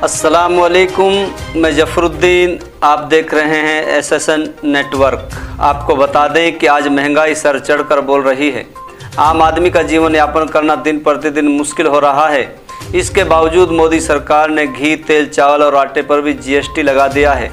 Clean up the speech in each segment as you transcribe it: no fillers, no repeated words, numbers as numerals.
अस्सलामुअलैकुम, मैं जफरुद्दीन, आप देख रहे हैं SSN नेटवर्क। आपको बता दें कि आज महंगाई सर चढ़कर बोल रही है। आम आदमी का जीवन यापन करना दिन प्रतिदिन मुश्किल हो रहा है। इसके बावजूद मोदी सरकार ने घी, तेल, चावल और आटे पर भी GST लगा दिया है।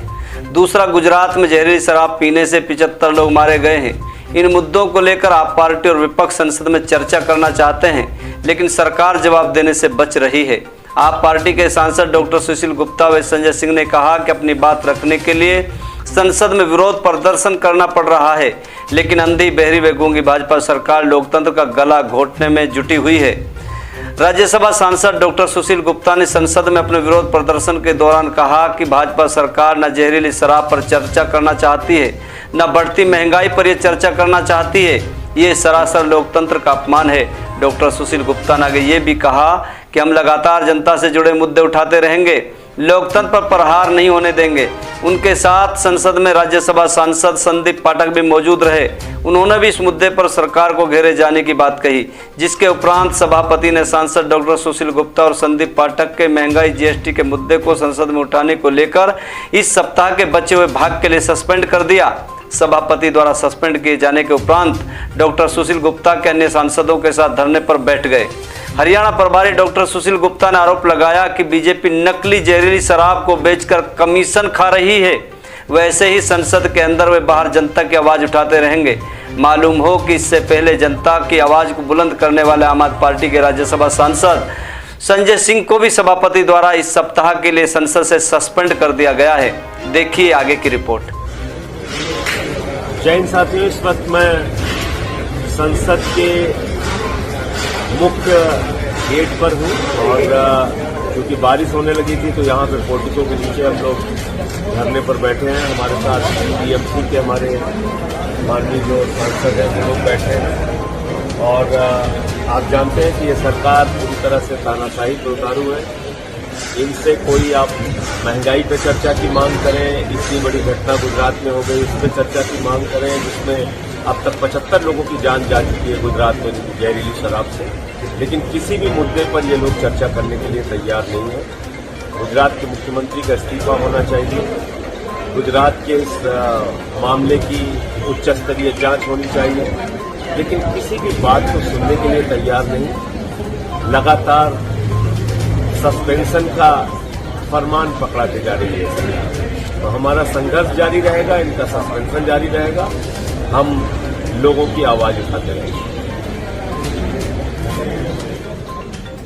दूसरा, गुजरात में जहरीली शराब पीने से 75 लोग मारे गए हैं। इन मुद्दों को लेकर आप पार्टी और विपक्ष संसद में चर्चा करना चाहते हैं, लेकिन सरकार जवाब देने से बच रही है। आप पार्टी के सांसद डॉक्टर सुशील गुप्ता व संजय सिंह ने कहा कि अपनी बात रखने के लिए संसद में विरोध प्रदर्शन करना पड़ रहा है, लेकिन अंधी, बहरी व गूंगी भाजपा सरकार लोकतंत्र का गला घोटने में जुटी हुई है। राज्यसभा सांसद डॉक्टर सुशील गुप्ता ने संसद में अपने विरोध प्रदर्शन के दौरान कहा कि भाजपा सरकार न जहरीली शराब पर चर्चा करना चाहती है, न बढ़ती महंगाई पर यह चर्चा करना चाहती है। ये सरासर लोकतंत्र का अपमान है। डॉक्टर सुशील गुप्ता ने आगे ये भी कहा कि हम लगातार जनता से जुड़े मुद्दे उठाते रहेंगे, लोकतंत्र पर प्रहार नहीं होने देंगे। उनके साथ संसद में राज्यसभा सांसद संदीप पाठक भी मौजूद रहे। उन्होंने भी इस मुद्दे पर सरकार को घेरे जाने की बात कही, जिसके उपरांत सभापति ने सांसद डॉक्टर सुशील गुप्ता और संदीप पाठक के महंगाई GST के मुद्दे को संसद में उठाने को लेकर इस सप्ताह के बचे हुए भाग के लिए सस्पेंड कर दिया। सभापति द्वारा सस्पेंड किए जाने के उपरांत डॉक्टर सुशील गुप्ता के अन्य सांसदों के साथ धरने पर बैठ गए। हरियाणा प्रभारी डॉक्टर सुशील गुप्ता ने आरोप लगाया कि बीजेपी नकली जहरीली शराब को बेचकर कमीशन खा रही है। वैसे ही संसद के अंदर वे बाहर जनता की आवाज़ उठाते रहेंगे। मालूम हो कि इससे पहले जनता की आवाज़ को बुलंद करने वाले आम आदमी पार्टी के राज्यसभा सांसद संजय सिंह को भी सभापति द्वारा इस सप्ताह के लिए संसद से सस्पेंड कर दिया गया है। देखिए आगे की रिपोर्ट। जय हिंद साथियों, इस वक्त मैं संसद के मुख्य गेट पर हूँ और क्योंकि बारिश होने लगी थी तो यहाँ पे पोर्टिको के नीचे हम लोग धरने पर बैठे हैं। हमारे साथ TMC के हमारे माननीय जो सांसद हैं वो लोग बैठे हैं और आप जानते हैं कि ये सरकार पूरी तरह से तानाशाही पर उतारू है। इनसे कोई आप महंगाई पे चर्चा की मांग करें, इतनी बड़ी घटना गुजरात में हो गई, इस पर चर्चा की मांग करें जिसमें अब तक 75 लोगों की जान जा चुकी है गुजरात में जहरीली शराब से, लेकिन किसी भी मुद्दे पर ये लोग चर्चा करने के लिए तैयार नहीं है। गुजरात के मुख्यमंत्री का इस्तीफा होना चाहिए। गुजरात के इस मामले की उच्च स्तरीय जांच होनी चाहिए, लेकिन किसी भी बात को सुनने के लिए तैयार नहीं। लगातार सस्पेंशन का फरमान पकड़ाते जा रही है। तो हमारा संघर्ष जारी रहेगा, इनका सस्पेंशन जारी रहेगा, हम लोगों की आवाज उठाते रहेंगे।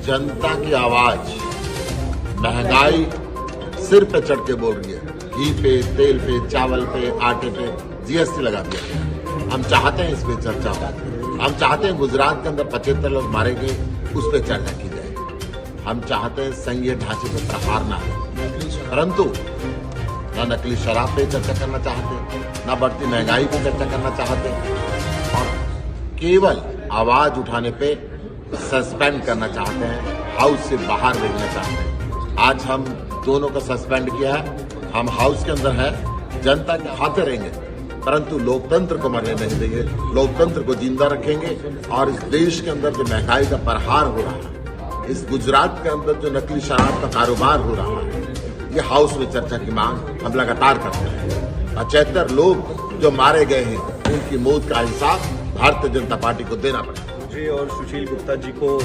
जनता की आवाज महंगाई सिर पे चढ़ के बोल रही है। घी पे, तेल पे, चावल पे, आटे पे GST लगा दिया। हम चाहते हैं इस पे चर्चा हो। हम चाहते हैं गुजरात के अंदर 75 लोग मारे गए, उस पर चर्चा की जाए। हम चाहते हैं संघीय ढांचे पर प्रहार ना हो, परंतु न नकली शराब पे चर्चा करना चाहते, न बढ़ती महंगाई पे चर्चा करना चाहते और केवल आवाज उठाने पे सस्पेंड करना चाहते हैं, हाउस से बाहर भेजना चाहते हैं। आज हम दोनों को सस्पेंड किया है। हम हाउस के अंदर है, जनता के खाते रहेंगे, परंतु लोकतंत्र को मरने नहीं देंगे, लोकतंत्र को जिंदा रखेंगे। और इस देश के अंदर जो महंगाई का प्रहार हो रहा है, इस गुजरात के अंदर जो नकली शराब का कारोबार हो रहा है, ये हाउस में चर्चा की मांग हम लगातार करते हैं। 75 लोग जो मारे गए हैं, उनकी मौत का हिसाब भारतीय जनता पार्टी को देना पड़ेगा। मुझे और सुशील गुप्ता जी को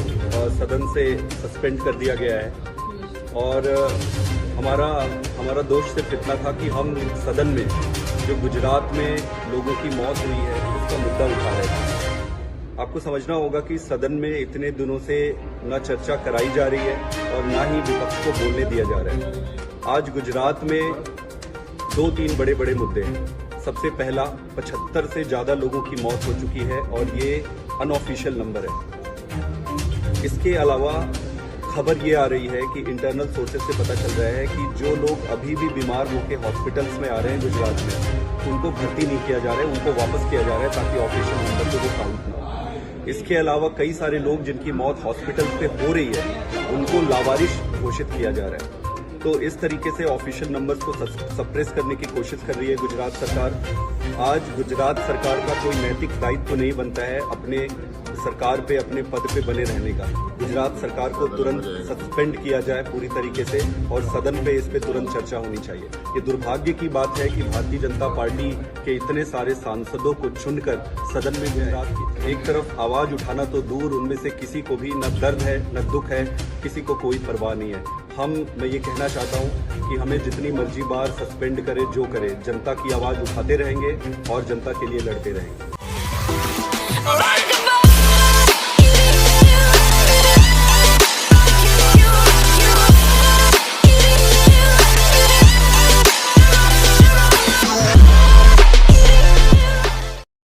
सदन से सस्पेंड कर दिया गया है और हमारा दोष सिर्फ इतना था कि हम सदन में जो गुजरात में लोगों की मौत हुई है उसका मुद्दा उठा रहे थे। आपको समझना होगा कि सदन में इतने दिनों से न चर्चा कराई जा रही है और ना ही विपक्ष को बोलने दिया जा रहा है। आज गुजरात में 2-3 बड़े मुद्दे हैं। सबसे पहला, 75 से ज़्यादा लोगों की मौत हो चुकी है और ये अनऑफिशियल नंबर है। इसके अलावा खबर ये आ रही है कि इंटरनल सोर्सेज से पता चल रहा है कि जो लोग अभी भी बीमार होकर हॉस्पिटल्स में आ रहे हैं गुजरात में, उनको भर्ती नहीं किया जा रहा है, उनको वापस किया जा रहा है ताकि ऑफिशियल नंबर को वो काउंट ना हो। इसके अलावा कई सारे लोग जिनकी मौत हॉस्पिटल पे हो रही है, उनको लावारिश घोषित किया जा रहा है। तो इस तरीके से ऑफिशियल नंबर्स को सप्रेस करने की कोशिश कर रही है गुजरात सरकार। आज गुजरात सरकार का कोई नैतिक दायित्व नहीं बनता है अपने सरकार पे अपने पद पे बने रहने का। गुजरात सरकार को तुरंत सस्पेंड किया जाए पूरी तरीके से और सदन पे इस पे तुरंत चर्चा होनी चाहिए। ये दुर्भाग्य की बात है कि भारतीय जनता पार्टी के इतने सारे सांसदों को चुनकर सदन में गुजरात की एक तरफ आवाज उठाना तो दूर, उनमें से किसी को भी न दर्द है न दुख है, किसी को कोई परवाह नहीं है। मैं ये कहना चाहता हूँ कि हमें जितनी मर्जी बार सस्पेंड करे जो करे, जनता की आवाज उठाते रहेंगे और जनता के लिए लड़ते रहेंगे।